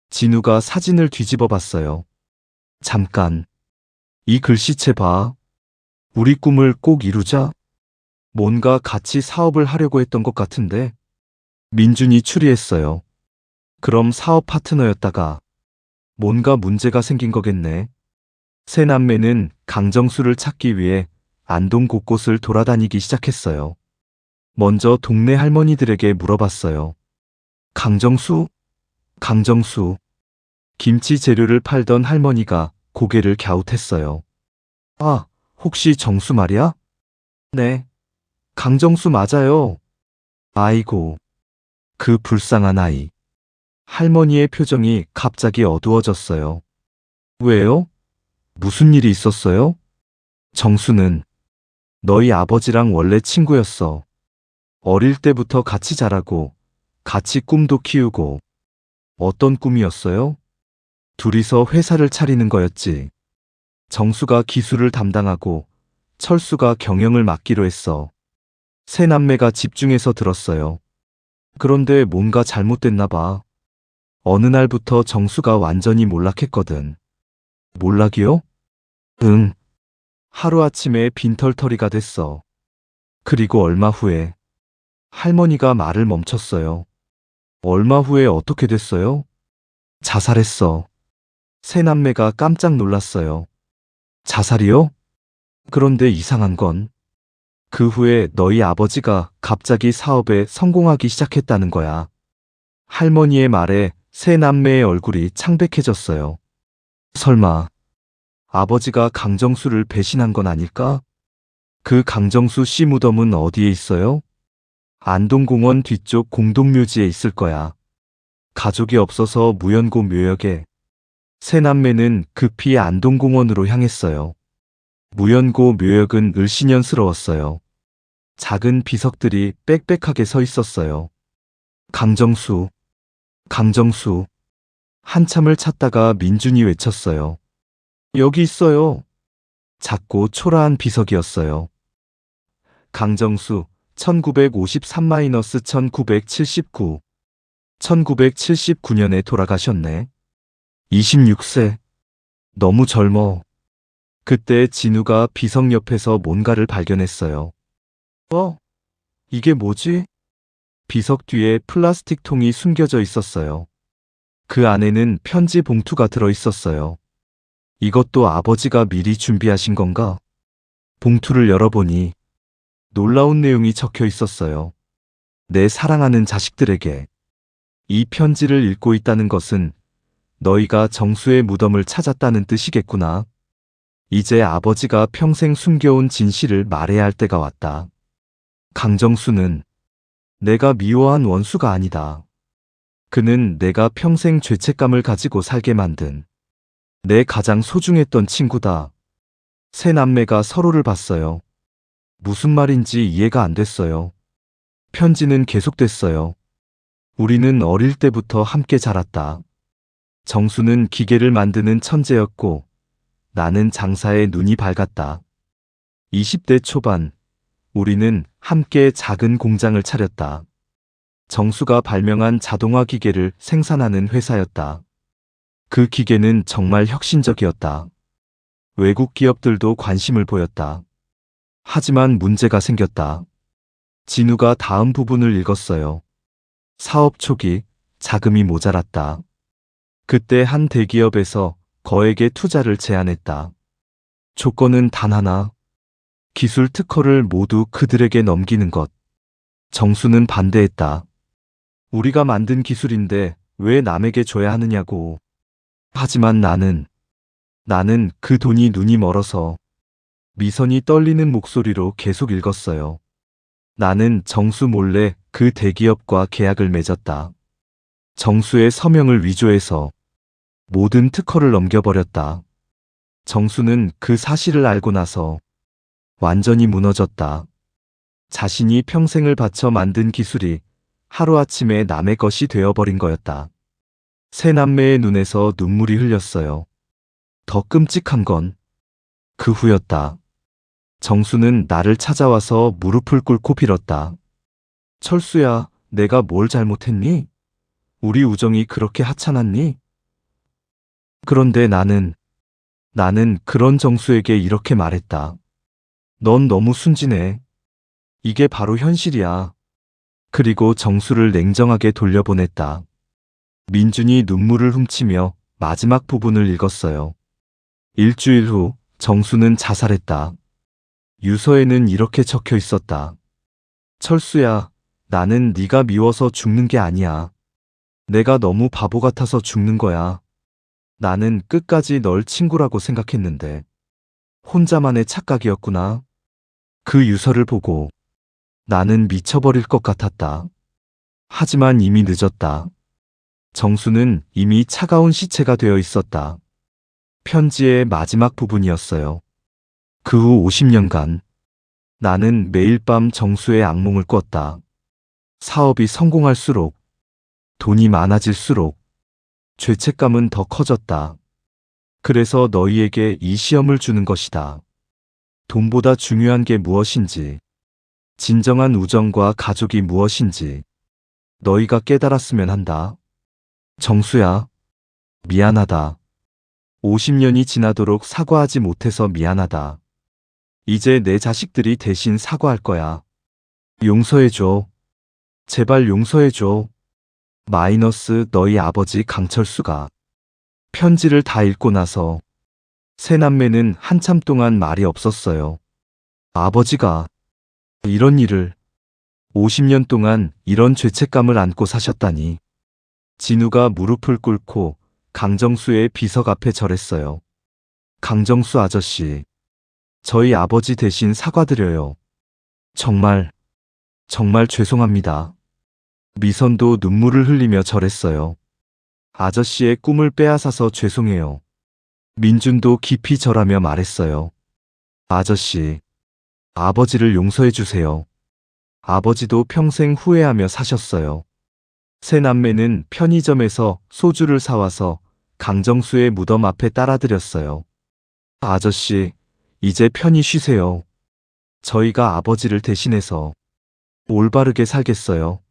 Speaker 1: 진우가 사진을 뒤집어 봤어요. 잠깐. 이 글씨체 봐. 우리 꿈을 꼭 이루자. 뭔가 같이 사업을 하려고 했던 것 같은데. 민준이 추리했어요. 그럼 사업 파트너였다가 뭔가 문제가 생긴 거겠네. 세 남매는 강정수를 찾기 위해 안동 곳곳을 돌아다니기 시작했어요. 먼저 동네 할머니들에게 물어봤어요. 강정수? 강정수. 김치 재료를 팔던 할머니가 고개를 갸웃했어요. 아, 혹시 정수 말이야? 네. 강정수 맞아요. 아이고, 그 불쌍한 아이. 할머니의 표정이 갑자기 어두워졌어요. 왜요? 무슨 일이 있었어요? 정수는 너희 아버지랑 원래 친구였어. 어릴 때부터 같이 자라고, 같이 꿈도 키우고. 어떤 꿈이었어요? 둘이서 회사를 차리는 거였지. 정수가 기술을 담당하고, 철수가 경영을 맡기로 했어. 세 남매가 집중해서 들었어요. 그런데 뭔가 잘못됐나 봐. 어느 날부터 정수가 완전히 몰락했거든. 몰락이요? 응. 하루아침에 빈털터리가 됐어. 그리고 얼마 후에 할머니가 말을 멈췄어요. 얼마 후에 어떻게 됐어요? 자살했어. 세 남매가 깜짝 놀랐어요. 자살이요? 그런데 이상한 건 그 후에 너희 아버지가 갑자기 사업에 성공하기 시작했다는 거야. 할머니의 말에 세 남매의 얼굴이 창백해졌어요. 설마 아버지가 강정수를 배신한 건 아닐까? 그 강정수 씨 무덤은 어디에 있어요? 안동공원 뒤쪽 공동묘지에 있을 거야. 가족이 없어서 무연고 묘역에 세 남매는 급히 안동공원으로 향했어요. 무연고 묘역은 을씨년스러웠어요. 작은 비석들이 빽빽하게 서 있었어요. 강정수, 강정수. 한참을 찾다가 민준이 외쳤어요. 여기 있어요. 작고 초라한 비석이었어요. 강정수, 1953-1979. 1979년에 돌아가셨네. 26세. 너무 젊어. 그때 진우가 비석 옆에서 뭔가를 발견했어요. 이게 뭐지? 비석 뒤에 플라스틱 통이 숨겨져 있었어요. 그 안에는 편지 봉투가 들어 있었어요. 이것도 아버지가 미리 준비하신 건가? 봉투를 열어보니 놀라운 내용이 적혀 있었어요. 내 사랑하는 자식들에게 이 편지를 읽고 있다는 것은 너희가 정수의 무덤을 찾았다는 뜻이겠구나. 이제 아버지가 평생 숨겨온 진실을 말해야 할 때가 왔다. 강정수는 내가 미워한 원수가 아니다. 그는 내가 평생 죄책감을 가지고 살게 만든 내 가장 소중했던 친구다. 세 남매가 서로를 봤어요. 무슨 말인지 이해가 안 됐어요. 편지는 계속됐어요. 우리는 어릴 때부터 함께 자랐다. 정수는 기계를 만드는 천재였고 나는 장사에 눈이 밝았다. 20대 초반 우리는 함께 작은 공장을 차렸다. 정수가 발명한 자동화 기계를 생산하는 회사였다. 그 기계는 정말 혁신적이었다. 외국 기업들도 관심을 보였다. 하지만 문제가 생겼다. 진우가 다음 부분을 읽었어요. 사업 초기 자금이 모자랐다. 그때 한 대기업에서 거액의 투자를 제안했다. 조건은 단 하나. 기술 특허를 모두 그들에게 넘기는 것. 정수는 반대했다. 우리가 만든 기술인데 왜 남에게 줘야 하느냐고. 하지만 나는 그 돈이 눈이 멀어서 미선이 떨리는 목소리로 계속 읽었어요. 나는 정수 몰래 그 대기업과 계약을 맺었다. 정수의 서명을 위조해서 모든 특허를 넘겨버렸다. 정수는 그 사실을 알고 나서 완전히 무너졌다. 자신이 평생을 바쳐 만든 기술이 하루아침에 남의 것이 되어버린 거였다. 세 남매의 눈에서 눈물이 흘렸어요. 더 끔찍한 건 그 후였다. 정수는 나를 찾아와서 무릎을 꿇고 빌었다. 철수야, 내가 뭘 잘못했니? 우리 우정이 그렇게 하찮았니? 그런데 나는 그런 정수에게 이렇게 말했다. 넌 너무 순진해. 이게 바로 현실이야. 그리고 정수를 냉정하게 돌려보냈다. 민준이 눈물을 훔치며 마지막 부분을 읽었어요. 일주일 후 정수는 자살했다. 유서에는 이렇게 적혀 있었다. 철수야, 나는 네가 미워서 죽는 게 아니야. 내가 너무 바보 같아서 죽는 거야. 나는 끝까지 널 친구라고 생각했는데 혼자만의 착각이었구나. 그 유서를 보고 나는 미쳐버릴 것 같았다. 하지만 이미 늦었다. 정수는 이미 차가운 시체가 되어 있었다. 편지의 마지막 부분이었어요. 그 후 50년간 나는 매일 밤 정수의 악몽을 꿨다. 사업이 성공할수록, 돈이 많아질수록 죄책감은 더 커졌다. 그래서 너희에게 이 시험을 주는 것이다. 돈보다 중요한 게 무엇인지, 진정한 우정과 가족이 무엇인지 너희가 깨달았으면 한다. 정수야, 미안하다. 50년이 지나도록 사과하지 못해서 미안하다. 이제 내 자식들이 대신 사과할 거야. 용서해줘. 제발 용서해줘. 마이너스 너희 아버지 강철수가. 편지를 다 읽고 나서 세 남매는 한참 동안 말이 없었어요. 아버지가 이런 일을 50년 동안 이런 죄책감을 안고 사셨다니. 진우가 무릎을 꿇고 강정수의 비석 앞에 절했어요. 강정수 아저씨, 저희 아버지 대신 사과드려요. 정말 죄송합니다. 미선도 눈물을 흘리며 절했어요. 아저씨의 꿈을 빼앗아서 죄송해요. 민준도 깊이 절하며 말했어요. 아저씨, 아버지를 용서해 주세요. 아버지도 평생 후회하며 사셨어요. 세 남매는 편의점에서 소주를 사와서 강정수의 무덤 앞에 따라드렸어요. 아저씨, 이제 편히 쉬세요. 저희가 아버지를 대신해서 올바르게 살겠어요.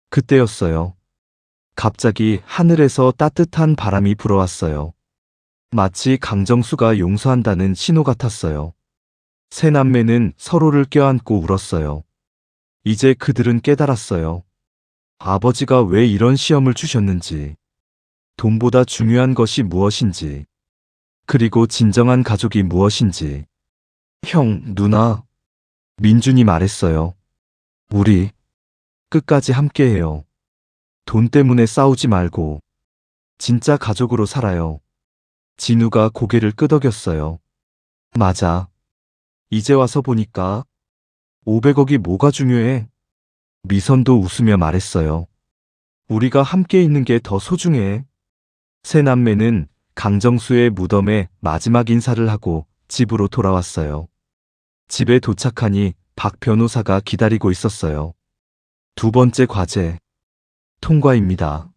Speaker 1: 그때였어요. 갑자기 하늘에서 따뜻한 바람이 불어왔어요. 마치 강정수가 용서한다는 신호 같았어요. 세 남매는 서로를 껴안고 울었어요. 이제 그들은 깨달았어요. 아버지가 왜 이런 시험을 주셨는지, 돈보다 중요한 것이 무엇인지, 그리고 진정한 가족이 무엇인지. 형, 누나, 민준이 말했어요. 우리 끝까지 함께해요. 돈 때문에 싸우지 말고 진짜 가족으로 살아요. 진우가 고개를 끄덕였어요. 맞아. 이제 와서 보니까 500억이 뭐가 중요해? 미선도 웃으며 말했어요. 우리가 함께 있는 게 더 소중해. 세 남매는 강정수의 무덤에 마지막 인사를 하고 집으로 돌아왔어요. 집에 도착하니 박 변호사가 기다리고 있었어요. 두 번째 과제, 통과입니다.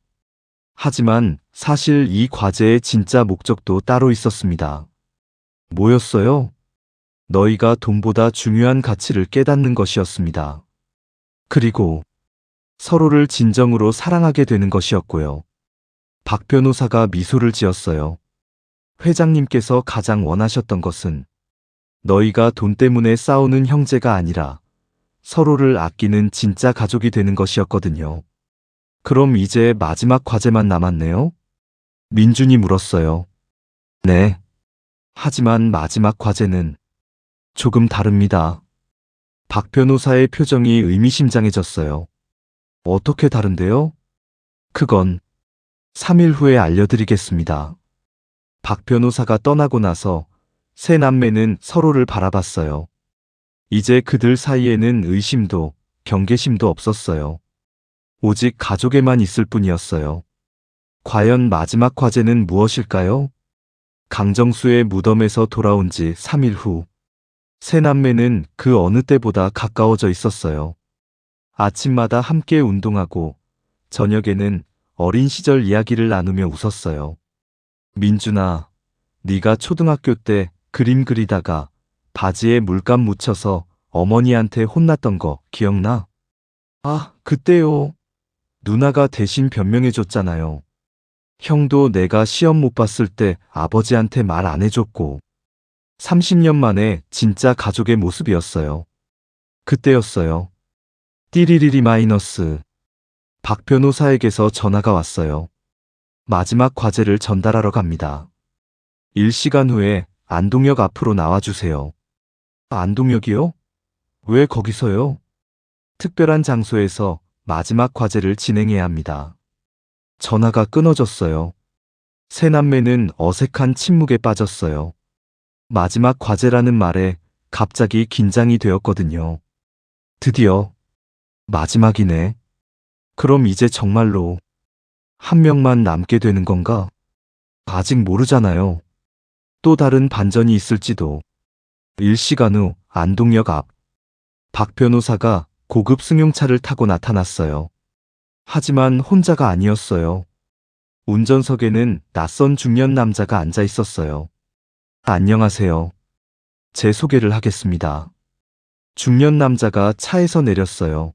Speaker 1: 하지만 사실 이 과제의 진짜 목적도 따로 있었습니다. 뭐였어요? 너희가 돈보다 중요한 가치를 깨닫는 것이었습니다. 그리고 서로를 진정으로 사랑하게 되는 것이었고요. 박 변호사가 미소를 지었어요. 회장님께서 가장 원하셨던 것은 너희가 돈 때문에 싸우는 형제가 아니라 서로를 아끼는 진짜 가족이 되는 것이었거든요. 그럼 이제 마지막 과제만 남았네요? 민준이 물었어요. 네. 하지만 마지막 과제는 조금 다릅니다. 박 변호사의 표정이 의미심장해졌어요. 어떻게 다른데요? 그건 3일 후에 알려드리겠습니다. 박 변호사가 떠나고 나서 세 남매는 서로를 바라봤어요. 이제 그들 사이에는 의심도 경계심도 없었어요. 오직 가족에만 있을 뿐이었어요. 과연 마지막 과제는 무엇일까요? 강정수의 무덤에서 돌아온 지 3일 후, 세 남매는 그 어느 때보다 가까워져 있었어요. 아침마다 함께 운동하고 저녁에는 어린 시절 이야기를 나누며 웃었어요. 민준아, 네가 초등학교 때 그림 그리다가 바지에 물감 묻혀서 어머니한테 혼났던 거 기억나? 아, 그때요. 누나가 대신 변명해줬잖아요. 형도 내가 시험 못 봤을 때 아버지한테 말 안 해줬고 30년 만에 진짜 가족의 모습이었어요. 그때였어요. 띠리리리 마이너스. 박 변호사에게서 전화가 왔어요. 마지막 과제를 전달하러 갑니다. 1시간 후에 안동역 앞으로 나와주세요. 안동역이요? 왜 거기서요? 특별한 장소에서 마지막 과제를 진행해야 합니다. 전화가 끊어졌어요. 새 남매는 어색한 침묵에 빠졌어요. 마지막 과제라는 말에 갑자기 긴장이 되었거든요. 드디어 마지막이네. 그럼 이제 정말로 한 명만 남게 되는 건가? 아직 모르잖아요. 또 다른 반전이 있을지도. 1시간 후 안동역 앞. 박 변호사가 고급 승용차를 타고 나타났어요. 하지만 혼자가 아니었어요. 운전석에는 낯선 중년 남자가 앉아 있었어요. 안녕하세요. 제 소개를 하겠습니다. 중년 남자가 차에서 내렸어요.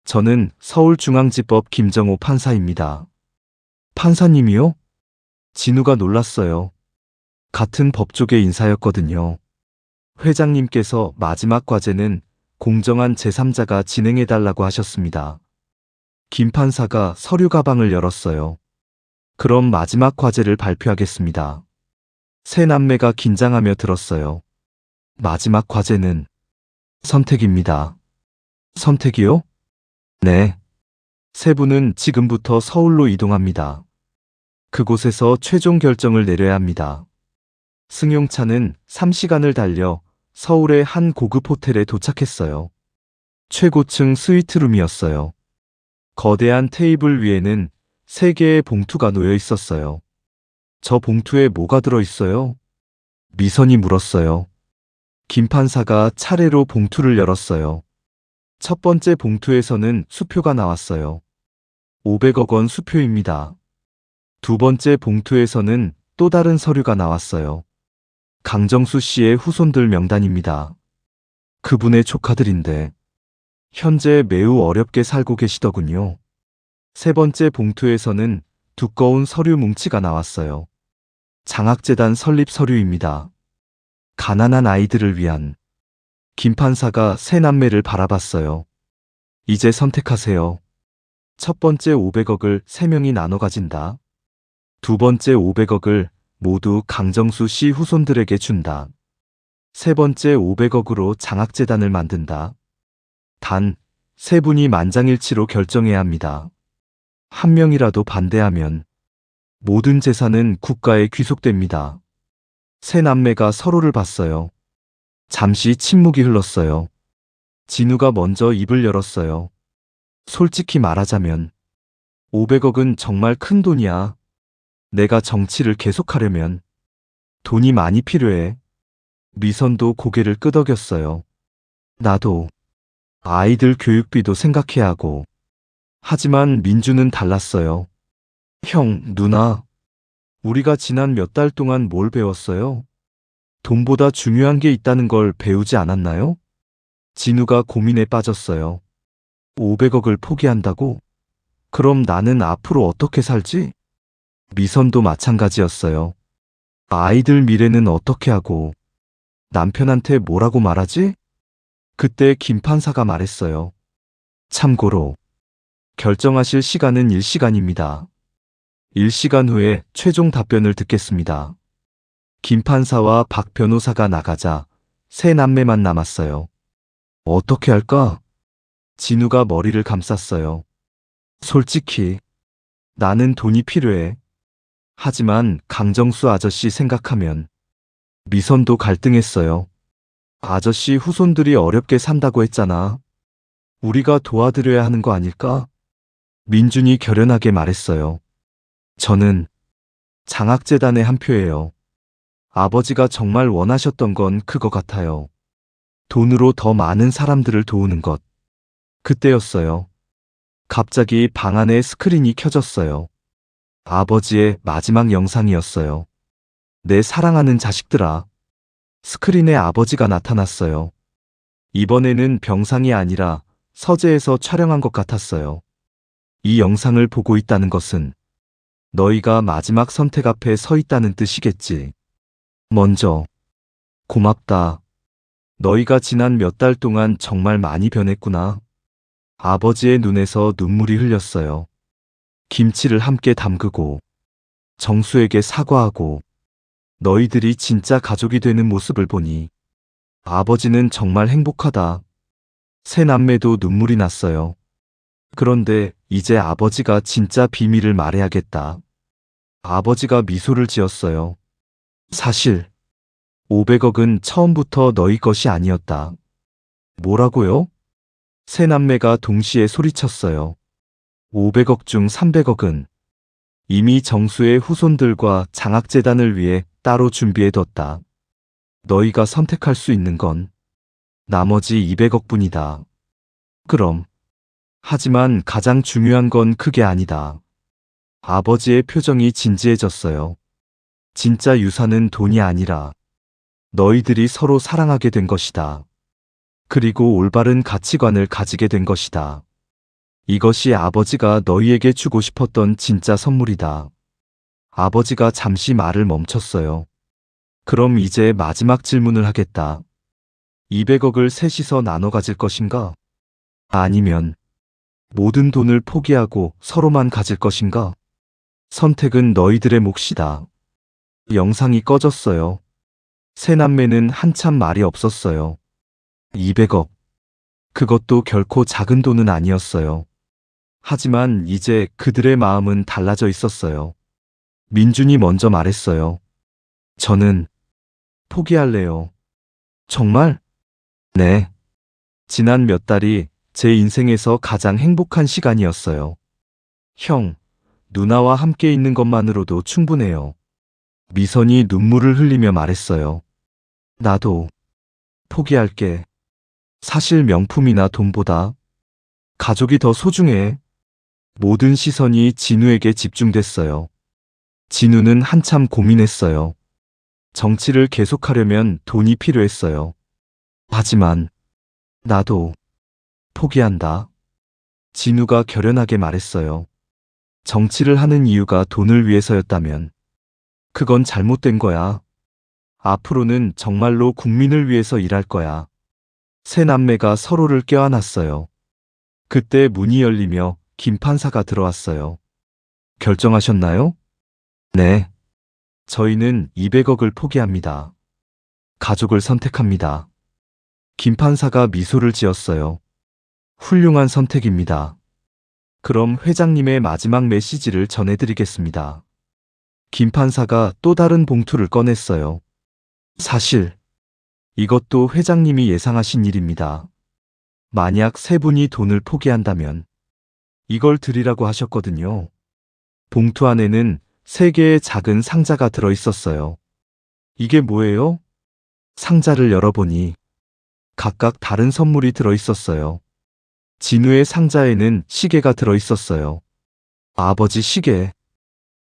Speaker 1: 저는 서울중앙지법 김정호 판사입니다. 판사님이요? 진우가 놀랐어요. 같은 법조계 인사였거든요. 회장님께서 마지막 과제는 공정한 제3자가 진행해달라고 하셨습니다. 김 판사가 서류 가방을 열었어요. 그럼 마지막 과제를 발표하겠습니다. 새 남매가 긴장하며 들었어요. 마지막 과제는 선택입니다. 선택이요? 네. 세 분은 지금부터 서울로 이동합니다. 그곳에서 최종 결정을 내려야 합니다. 승용차는 3시간을 달려 서울의 한 고급 호텔에 도착했어요. 최고층 스위트룸이었어요. 거대한 테이블 위에는 3개의 봉투가 놓여 있었어요. 저 봉투에 뭐가 들어있어요? 미선이 물었어요. 김 판사가 차례로 봉투를 열었어요. 첫 번째 봉투에서는 수표가 나왔어요. 500억 원 수표입니다. 두 번째 봉투에서는 또 다른 서류가 나왔어요. 강정수 씨의 후손들 명단입니다. 그분의 조카들인데 현재 매우 어렵게 살고 계시더군요. 세 번째 봉투에서는 두꺼운 서류 뭉치가 나왔어요. 장학재단 설립 서류입니다. 가난한 아이들을 위한. 김 판사가 새 남매를 바라봤어요. 이제 선택하세요. 첫 번째 500억을 3명이 나눠 가진다. 두 번째 500억을 모두 강정수 씨 후손들에게 준다. 세 번째 500억으로 장학재단을 만든다. 단, 세 분이 만장일치로 결정해야 합니다. 한 명이라도 반대하면 모든 재산은 국가에 귀속됩니다. 새 남매가 서로를 봤어요. 잠시 침묵이 흘렀어요. 진우가 먼저 입을 열었어요. 솔직히 말하자면 500억은 정말 큰 돈이야. 내가 정치를 계속하려면 돈이 많이 필요해. 미선도 고개를 끄덕였어요. 나도 아이들 교육비도 생각해야 하고. 하지만 민주는 달랐어요. 형, 누나, 우리가 지난 몇 달 동안 뭘 배웠어요? 돈보다 중요한 게 있다는 걸 배우지 않았나요? 진우가 고민에 빠졌어요. 500억을 포기한다고? 그럼 나는 앞으로 어떻게 살지? 미선도 마찬가지였어요. 아이들 미래는 어떻게 하고 남편한테 뭐라고 말하지? 그때 김 판사가 말했어요. 참고로 결정하실 시간은 1시간입니다. 1시간 후에 최종 답변을 듣겠습니다. 김 판사와 박 변호사가 나가자 새 남매만 남았어요. 어떻게 할까? 진우가 머리를 감쌌어요. 솔직히 나는 돈이 필요해. 하지만 강정수 아저씨 생각하면. 미선도 갈등했어요. 아저씨 후손들이 어렵게 산다고 했잖아. 우리가 도와드려야 하는 거 아닐까? 민준이 결연하게 말했어요. 저는 장학재단의 한 표예요. 아버지가 정말 원하셨던 건 그거 같아요. 돈으로 더 많은 사람들을 도우는 것. 그때였어요. 갑자기 방 안에 스크린이 켜졌어요. 아버지의 마지막 영상이었어요. 내 사랑하는 자식들아. 스크린에 아버지가 나타났어요. 이번에는 병상이 아니라 서재에서 촬영한 것 같았어요. 이 영상을 보고 있다는 것은 너희가 마지막 선택 앞에 서 있다는 뜻이겠지. 먼저, 고맙다. 너희가 지난 몇 달 동안 정말 많이 변했구나. 아버지의 눈에서 눈물이 흘렸어요. 김치를 함께 담그고 정수에게 사과하고 너희들이 진짜 가족이 되는 모습을 보니 아버지는 정말 행복하다. 새 남매도 눈물이 났어요. 그런데 이제 아버지가 진짜 비밀을 말해야겠다. 아버지가 미소를 지었어요. 사실 500억은 처음부터 너희 것이 아니었다. 뭐라고요? 새 남매가 동시에 소리쳤어요. 500억 중 300억은 이미 정수의 후손들과 장학재단을 위해 따로 준비해뒀다. 너희가 선택할 수 있는 건 나머지 200억 뿐이다. 그럼. 하지만 가장 중요한 건 그게 아니다. 아버지의 표정이 진지해졌어요. 진짜 유산은 돈이 아니라 너희들이 서로 사랑하게 된 것이다. 그리고 올바른 가치관을 가지게 된 것이다. 이것이 아버지가 너희에게 주고 싶었던 진짜 선물이다. 아버지가 잠시 말을 멈췄어요. 그럼 이제 마지막 질문을 하겠다. 200억을 셋이서 나눠 가질 것인가? 아니면 모든 돈을 포기하고 서로만 가질 것인가? 선택은 너희들의 몫이다. 영상이 꺼졌어요. 새 남매는 한참 말이 없었어요. 200억. 그것도 결코 작은 돈은 아니었어요. 하지만 이제 그들의 마음은 달라져 있었어요. 민준이 먼저 말했어요. 저는 포기할래요. 정말? 네. 지난 몇 달이 제 인생에서 가장 행복한 시간이었어요. 형, 누나와 함께 있는 것만으로도 충분해요. 미선이 눈물을 흘리며 말했어요. 나도 포기할게. 사실 명품이나 돈보다 가족이 더 소중해. 모든 시선이 진우에게 집중됐어요. 진우는 한참 고민했어요. 정치를 계속하려면 돈이 필요했어요. 하지만 나도 포기한다. 진우가 결연하게 말했어요. 정치를 하는 이유가 돈을 위해서였다면 그건 잘못된 거야. 앞으로는 정말로 국민을 위해서 일할 거야. 새 남매가 서로를 껴안았어요. 그때 문이 열리며 김 판사가 들어왔어요. 결정하셨나요? 네. 저희는 200억을 포기합니다. 가족을 선택합니다. 김 판사가 미소를 지었어요. 훌륭한 선택입니다. 그럼 회장님의 마지막 메시지를 전해드리겠습니다. 김 판사가 또 다른 봉투를 꺼냈어요. 사실 이것도 회장님이 예상하신 일입니다. 만약 세 분이 돈을 포기한다면 이걸 드리라고 하셨거든요. 봉투 안에는 3개의 작은 상자가 들어 있었어요. 이게 뭐예요? 상자를 열어보니 각각 다른 선물이 들어 있었어요. 진우의 상자에는 시계가 들어 있었어요. 아버지 시계.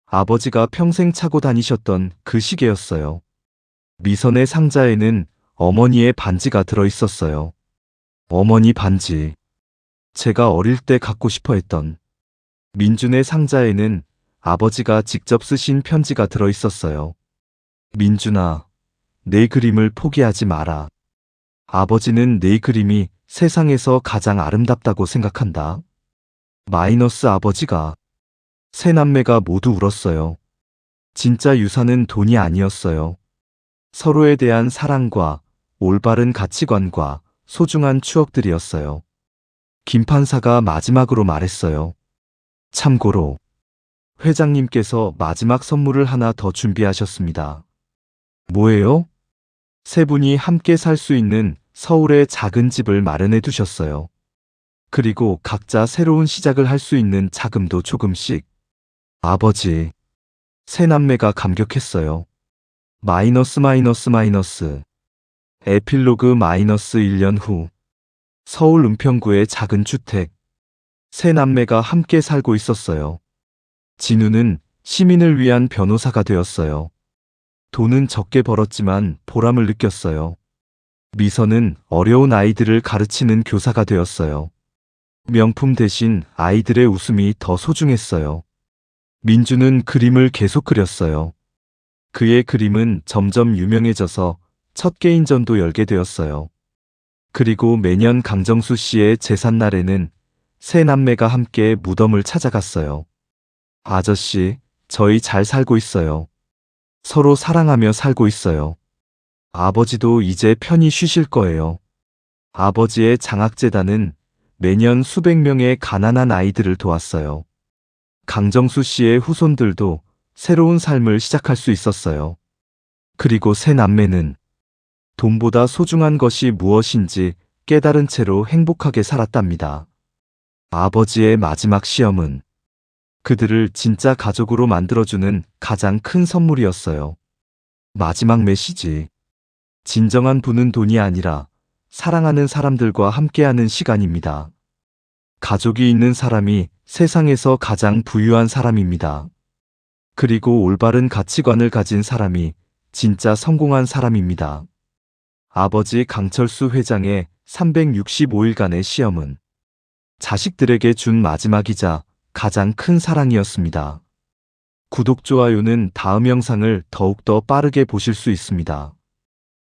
Speaker 1: 아버지가 평생 차고 다니셨던 그 시계였어요. 미선의 상자에는 어머니의 반지가 들어 있었어요. 어머니 반지. 제가 어릴 때 갖고 싶어 했던. 민준의 상자에는 아버지가 직접 쓰신 편지가 들어 있었어요. 민준아, 내 그림을 포기하지 마라. 아버지는 내 그림이 세상에서 가장 아름답다고 생각한다. 마이너스 아버지가. 세 남매가 모두 울었어요. 진짜 유산은 돈이 아니었어요. 서로에 대한 사랑과 올바른 가치관과 소중한 추억들이었어요. 김 판사가 마지막으로 말했어요. 참고로 회장님께서 마지막 선물을 하나 더 준비하셨습니다. 뭐예요? 세 분이 함께 살 수 있는 서울의 작은 집을 마련해 두셨어요. 그리고 각자 새로운 시작을 할 수 있는 자금도 조금씩. 아버지. 세 남매가 감격했어요. 마이너스 마이너스 마이너스. 에필로그 마이너스 1년 후. 서울 은평구의 작은 주택. 세 남매가 함께 살고 있었어요. 진우는 시민을 위한 변호사가 되었어요. 돈은 적게 벌었지만 보람을 느꼈어요. 미선은 어려운 아이들을 가르치는 교사가 되었어요. 명품 대신 아이들의 웃음이 더 소중했어요. 민주는 그림을 계속 그렸어요. 그의 그림은 점점 유명해져서 첫 개인전도 열게 되었어요. 그리고 매년 강정수 씨의 제삿날에는 세 남매가 함께 무덤을 찾아갔어요. 아저씨, 저희 잘 살고 있어요. 서로 사랑하며 살고 있어요. 아버지도 이제 편히 쉬실 거예요. 아버지의 장학재단은 매년 수백 명의 가난한 아이들을 도왔어요. 강정수 씨의 후손들도 새로운 삶을 시작할 수 있었어요. 그리고 세 남매는 돈보다 소중한 것이 무엇인지 깨달은 채로 행복하게 살았답니다. 아버지의 마지막 시험은 그들을 진짜 가족으로 만들어주는 가장 큰 선물이었어요. 마지막 메시지. 진정한 부는 돈이 아니라 사랑하는 사람들과 함께하는 시간입니다. 가족이 있는 사람이 세상에서 가장 부유한 사람입니다. 그리고 올바른 가치관을 가진 사람이 진짜 성공한 사람입니다. 아버지 강철수 회장의 365일간의 시험은 자식들에게 준 마지막이자 가장 큰 사랑이었습니다. 구독, 좋아요는 다음 영상을 더욱더 빠르게 보실 수 있습니다.